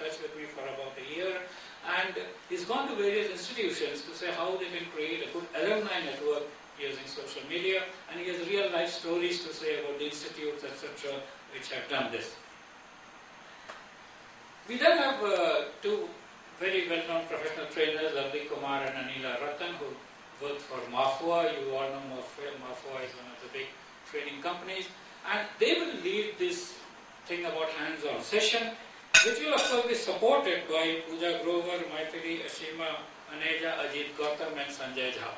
touch with me for about a year, and he's gone to various institutions to say how they can create a good alumni network using social media, and he has real life stories to say about the institutes, etc., which have done this. We then have two very well-known professional trainers, Lavli Kumar and Anila Ratan, who work for Mafua. You all know Mafua. Mafua is one of the big training companies, and they will lead this thing about hands-on session, which will of course be supported by Pooja Grover, Maithili, Ashima, Aneja, Ajit Gautam and Sanjay Jha.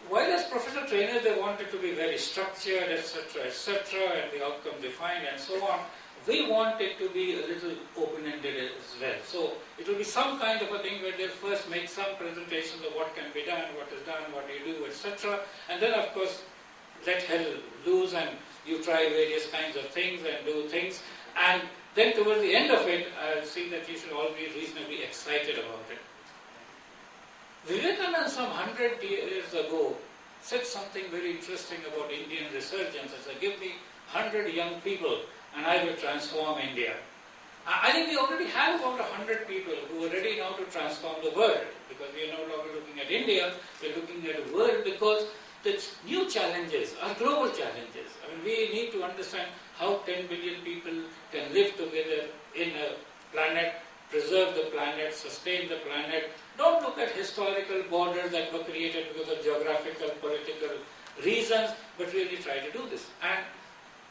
While as professional trainers they wanted to be very structured, etc., and the outcome defined and so on, we want it to be a little open-ended as well. So it will be some kind of a thing where they'll first make some presentations of what can be done, what is done, what do you do, etc. And then of course let hell loose and you try various kinds of things and do things. And then towards the end of it, I'll see that you should all be reasonably excited about it. Vivekananda some 100 years ago said something very interesting about Indian resurgence. He said, give me 100 young people and I will transform India. I think we already have about 100 people who are ready now to transform the world, because we are no longer looking at India, we are looking at the world, because the new challenges are global challenges. I mean, we need to understand how 10 billion people can live together in a planet, preserve the planet, sustain the planet. Don't look at historical borders that were created because of geographical, political reasons, but really try to do this. And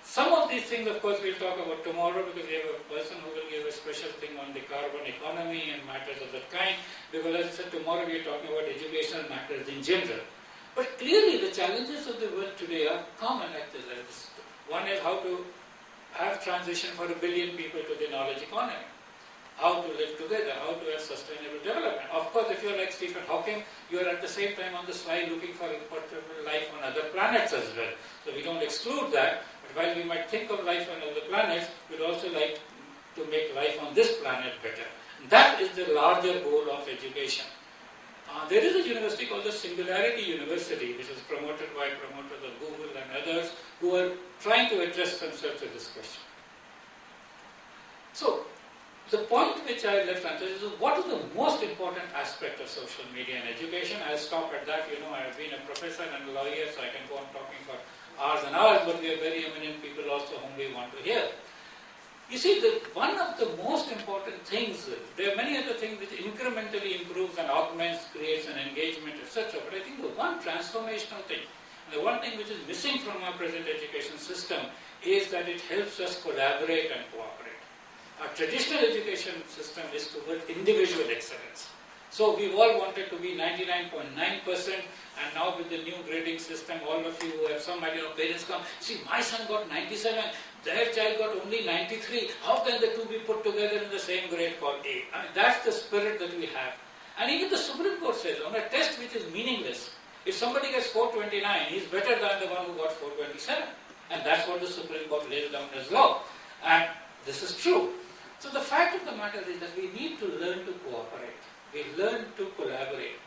some of these things, of course, we'll talk about tomorrow, because we have a person who will give a special thing on the carbon economy and matters of that kind, because as I said, tomorrow we are talking about educational matters in general. But clearly the challenges of the world today are common at this. One is how to have transition for 1 billion people to the knowledge economy, how to live together, how to have sustainable development. Of course, if you're like Stephen Hawking, you're at the same time on the slide looking for life on other planets as well. So we don't exclude that. While we might think of life on other planets, we'd also like to make life on this planet better. That is the larger goal of education. There is a university called the Singularity University, which is promoted by promoters of Google and others, who are trying to address themselves to this question. So, the point which I left untouched is what is the most important aspect of social media and education. I'll stop at that. You know, I have been a professor and a lawyer, so I can go on talking for hours and hours, but we have very eminent people also whom we want to hear. You see, one of the most important things, there are many other things which incrementally improves and augments, creates an engagement, etc. But I think the one transformational thing, the one thing which is missing from our present education system is that it helps us collaborate and cooperate. Our traditional education system is towards individual excellence. So we've all wanted to be 99.9%, and now with the new grading system, all of you who have some idea of parents come, see, my son got 97, their child got only 93, how can the two be put together in the same grade called A? I mean, that's the spirit that we have. And even the Supreme Court says, on a test which is meaningless, if somebody gets 429, he's better than the one who got 427. And that's what the Supreme Court lays down as law. And this is true. So the fact of the matter is that we need to learn to cooperate. We learn to collaborate.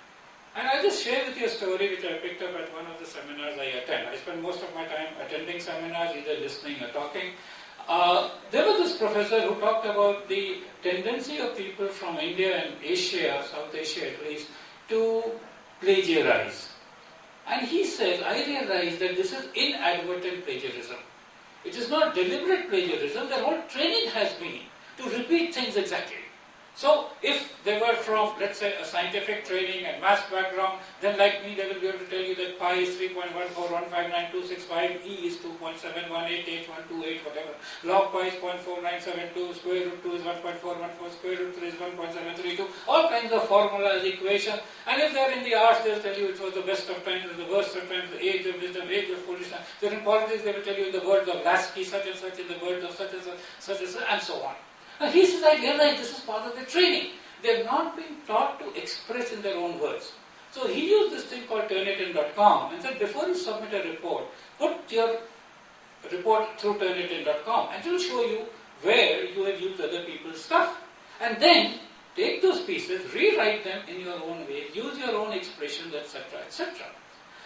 And I'll just share with you a story which I picked up at one of the seminars I attend. I spend most of my time attending seminars, either listening or talking. There was this professor who talked about the tendency of people from India and Asia, South Asia at least, to plagiarize. And he says, I realize that this is inadvertent plagiarism. It is not deliberate plagiarism. Their whole training has been to repeat things exactly. So, if they were from, let's say, a scientific training and maths background, then like me, they will be able to tell you that pi is 3.1415925, e is 2.7188128, whatever. Log pi is 0.4972, square root 2 is 1.414, square root 3 is 1.732, all kinds of formulas, equations. And if they're in the arts, they'll tell you it was the best of times, the worst of times, the age of wisdom, age of foolishness. They're in politics, they will tell you in the words of Lasky, such and such, in the words of such and such, and so on. And he says, I realize this is part of the training. They have not been taught to express in their own words. So he used this thing called Turnitin.com and said, before you submit a report, put your report through Turnitin.com and it will show you where you have used other people's stuff. And then take those pieces, rewrite them in your own way, use your own expressions, etc., etc.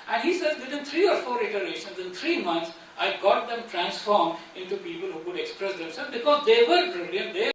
And he says within 3 or 4 iterations, in 3 months, I got them transformed into people who could express themselves because they were brilliant.